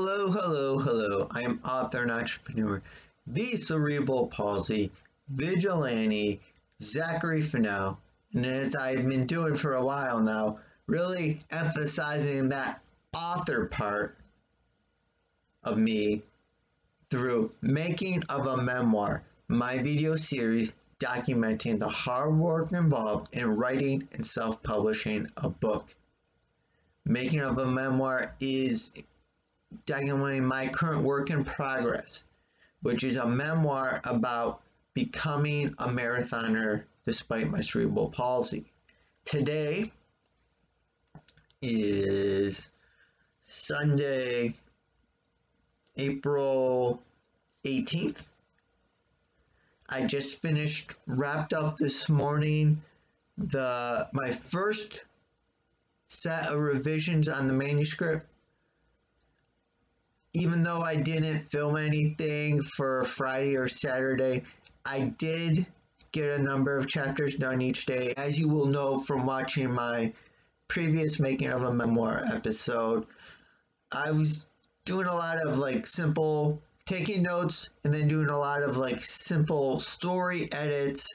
Hello, hello, hello. I am author and entrepreneur, the cerebral palsy, vigilante, Zachary Fennell. And as I've been doing for a while now, really emphasizing that author part of me through Making of a Memoir, my video series documenting the hard work involved in writing and self-publishing a book. Making of a Memoir is documenting my current work in progress, which is a memoir about becoming a marathoner despite my cerebral palsy. Today is Sunday, April 18th. I just wrapped up this morning my first set of revisions on the manuscript. Even though I didn't film anything for Friday or Saturday, I did get a number of chapters done each day. As you will know from watching my previous Making of a Memoir episode, I was doing a lot of simple taking notes and then doing a lot of simple story edits,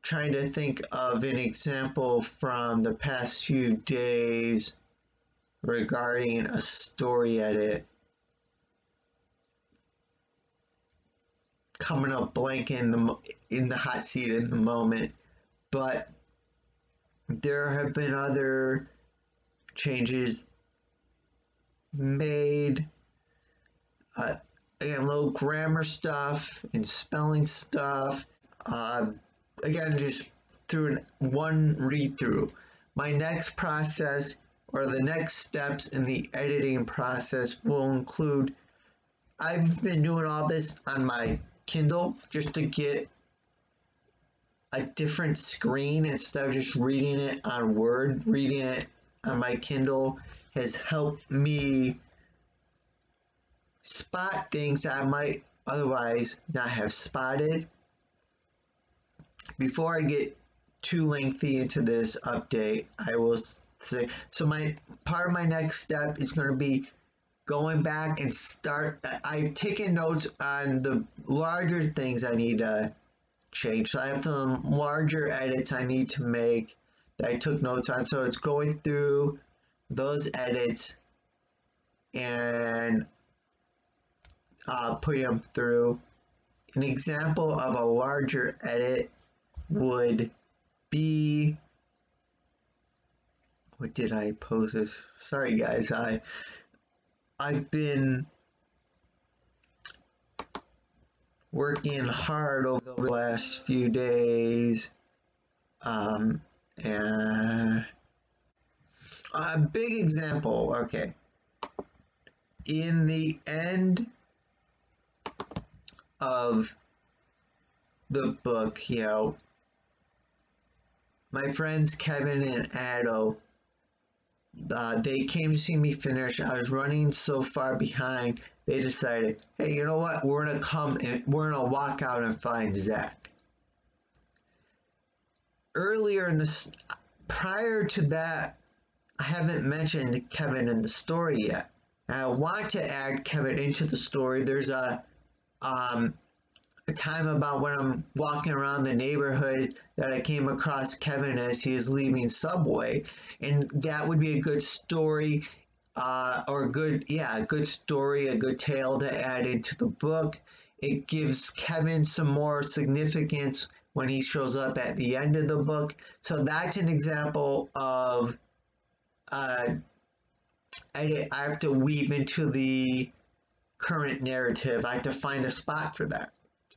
trying to think of an example from the past few days regarding a story edit. Coming up blank in the hot seat in the moment, but there have been other changes made. Again, little grammar stuff and spelling stuff. Again, just through one read through. My next process, or the next steps in the editing process, will include, I've been doing all this on my Kindle just to get a different screen instead of just reading it on Word. Reading it on my Kindle has helped me spot things that I might otherwise not have spotted. Before I get too lengthy into this update, I will say, so my part of my next step is going to be going back and I've taken notes on the larger things I need to change. So I have some larger edits I need to make that I took notes on. So it's going through those edits and putting them through. An example of a larger edit would be, what did I post this? Sorry guys, I've been working hard over the last few days, and a big example, okay, in the end of the book, my friends Kevin and Addo, they came to see me finish. I was running so far behind, they decided, hey, you know what? We're gonna walk out and find Zach. Prior to that, I haven't mentioned Kevin in the story yet. And I want to add Kevin into the story. There's a time about when I'm walking around the neighborhood that I came across Kevin as he was leaving Subway, and that would be a good story, a good story, a good tale to add into the book. It gives Kevin some more significance when he shows up at the end of the book. So that's an example of edit I have to weave into the current narrative. I have to find a spot for that.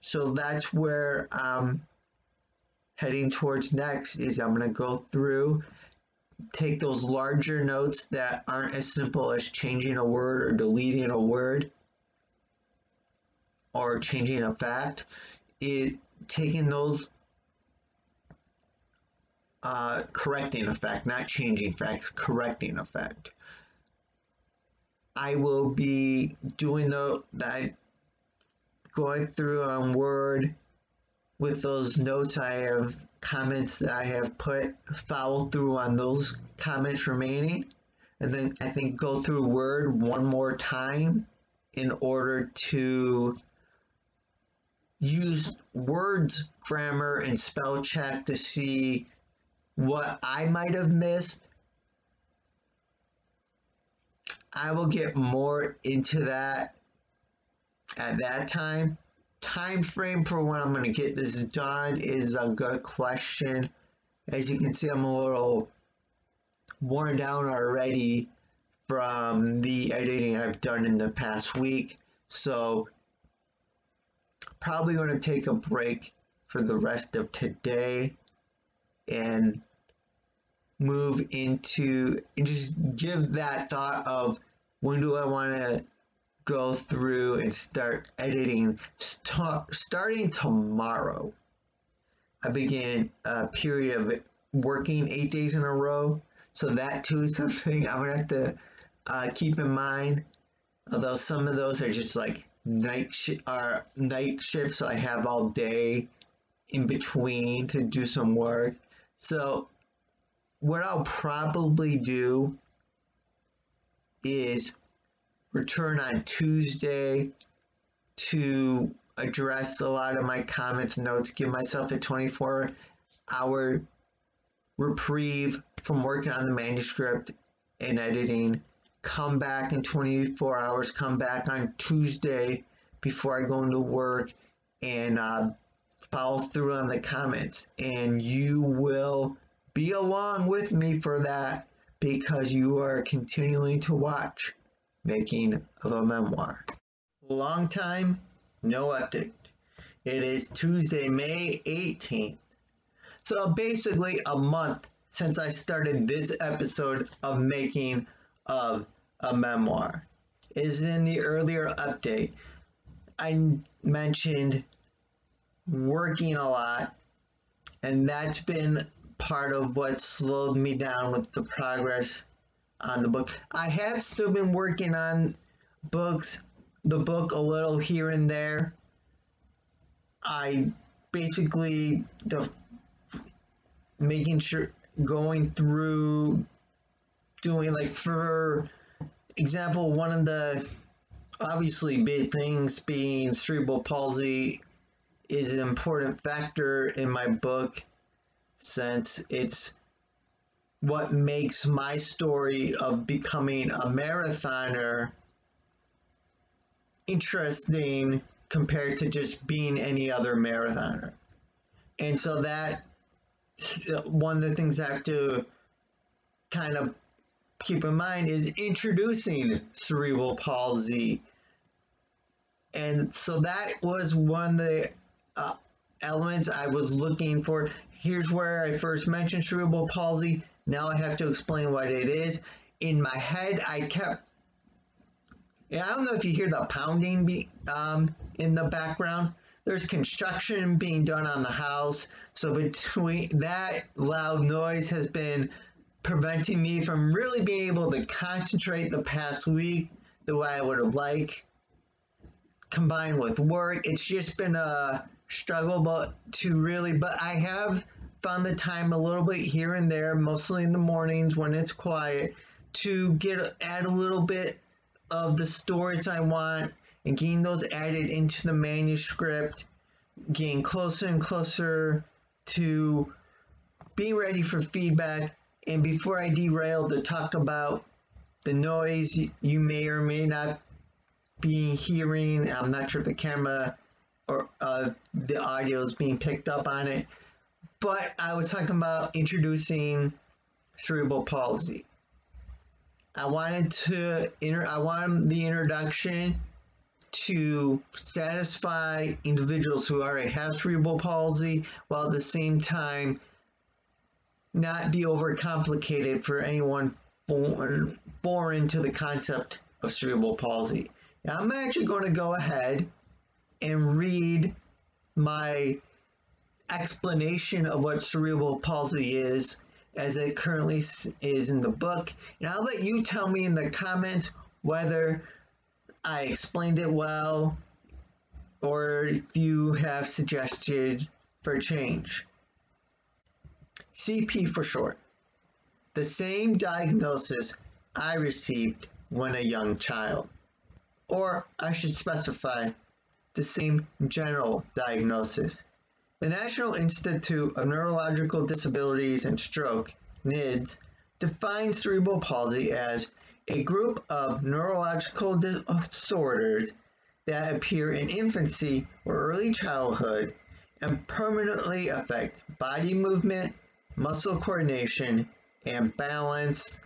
So that's where I'm heading towards next, is I'm going to go through, take those larger notes that aren't as simple as changing a word or deleting a word or changing a fact, taking those, correcting a fact, not changing facts, correcting a fact. I will be doing that, going through on Word with those notes I have, comments that I have put, follow through on those comments remaining, and then I think go through Word one more time in order to use Word's grammar and spell check to see what I might have missed. I will get more into that at that time. Time frame for when I'm going to get this done is a good question. As you can see, I'm a little worn down already from the editing I've done in the past week. So probably going to take a break for the rest of today and move into and just give that thought of when do I want to go through and start editing. Starting tomorrow, I begin a period of working 8 days in a row. So that too is something I'm gonna have to keep in mind. Although some of those are just like night shifts, so I have all day in between to do some work. So what I'll probably do is return on Tuesday to address a lot of my comments and notes, give myself a 24-hour reprieve from working on the manuscript and editing, come back in 24 hours, come back on Tuesday before I go into work and follow through on the comments. And you will be along with me for that because you are continuing to watch Making of a Memoir. Long time, no update. It is Tuesday, May 18th. So basically a month since I started this episode of Making of a Memoir. Is in the earlier update, I mentioned working a lot, and that's been part of what slowed me down with the progress on the book. I have still been working on the book a little here and there. I basically making sure going through doing, like, for example, one of the obviously big things being cerebral palsy is an important factor in my book since it's what makes my story of becoming a marathoner interesting compared to just being any other marathoner. And so that one of the things I have to kind of keep in mind is introducing cerebral palsy. And so that was one of the elements I was looking for. Here's where I first mentioned cerebral palsy. Now I have to explain what it is. In my head, I don't know if you hear the pounding in the background. There's construction being done on the house. So between that loud noise has been preventing me from really being able to concentrate the past week the way I would have liked. Combined with work, it's just been a struggle, but I have found the time a little bit here and there, mostly in the mornings when it's quiet, to add a little bit of the stories I want and getting those added into the manuscript, getting closer and closer to being ready for feedback. And before I derail to talk about the noise you may or may not be hearing, I'm not sure if the camera or the audio is being picked up on it, but I was talking about introducing cerebral palsy. I wanted the introduction to satisfy individuals who already have cerebral palsy, while at the same time not be overcomplicated for anyone foreign to the concept of cerebral palsy. Now, I'm actually going to go ahead and read my explanation of what cerebral palsy is as it currently is in the book, and I'll let you tell me in the comments whether I explained it well or if you have suggested for change. CP for short. The same diagnosis I received when a young child. Or I should specify the same general diagnosis. The National Institute of Neurological Disabilities and Stroke, NIDS, defines cerebral palsy as a group of neurological disorders that appear in infancy or early childhood and permanently affect body movement, muscle coordination, and balance,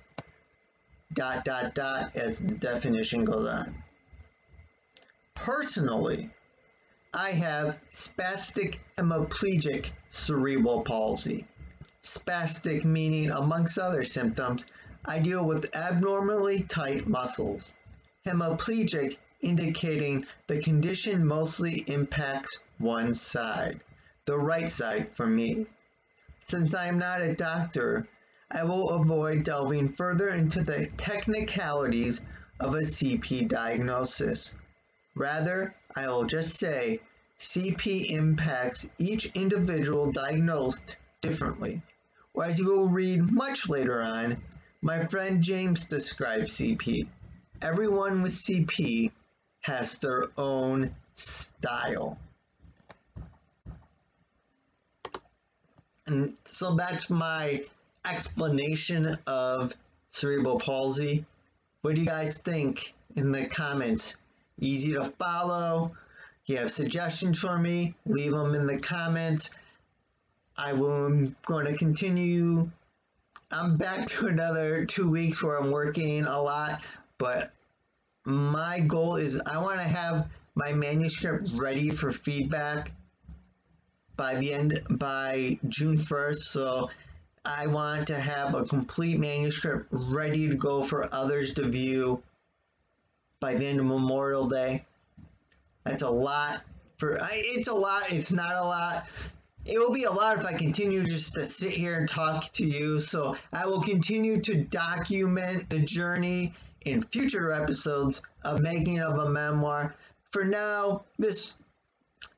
as the definition goes on. Personally, I have spastic hemiplegic cerebral palsy. Spastic meaning, amongst other symptoms, I deal with abnormally tight muscles. Hemiplegic indicating the condition mostly impacts one side, the right side for me. Since I am not a doctor, I will avoid delving further into the technicalities of a CP diagnosis. Rather, I will just say CP impacts each individual diagnosed differently. Or as you will read much later on, my friend James describes CP. Everyone with CP has their own style. And so that's my explanation of cerebral palsy. What do you guys think in the comments? Easy to follow. You have suggestions for me? Leave them in the comments. I'm going to continue. I'm back to another 2 weeks where I'm working a lot, but my goal is I want to have my manuscript ready for feedback by June 1st. So I want to have a complete manuscript ready to go for others to view by the end of Memorial Day. That's a lot it's a lot, it's not a lot. It will be a lot if I continue just to sit here and talk to you. So I will continue to document the journey in future episodes of making of a memoir. For now,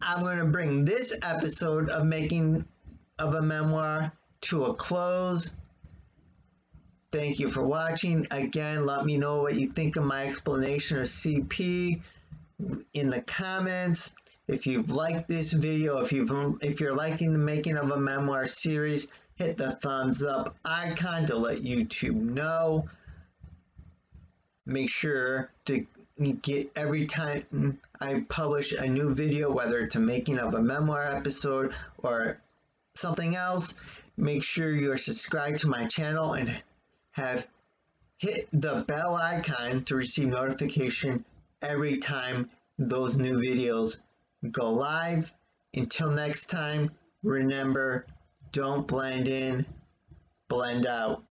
I'm going to bring this episode of making of a memoir to a close. Thank you for watching. Again, let me know what you think of my explanation of CP in the comments. If you've liked this video, if you're liking the Making of a Memoir series, hit the thumbs up icon to let YouTube know. Make sure to get every time I publish a new video, whether it's a Making of a Memoir episode or something else, make sure you're subscribed to my channel and have hit the bell icon to receive notification every time those new videos go live. Until next time, remember, don't blend in, blend out.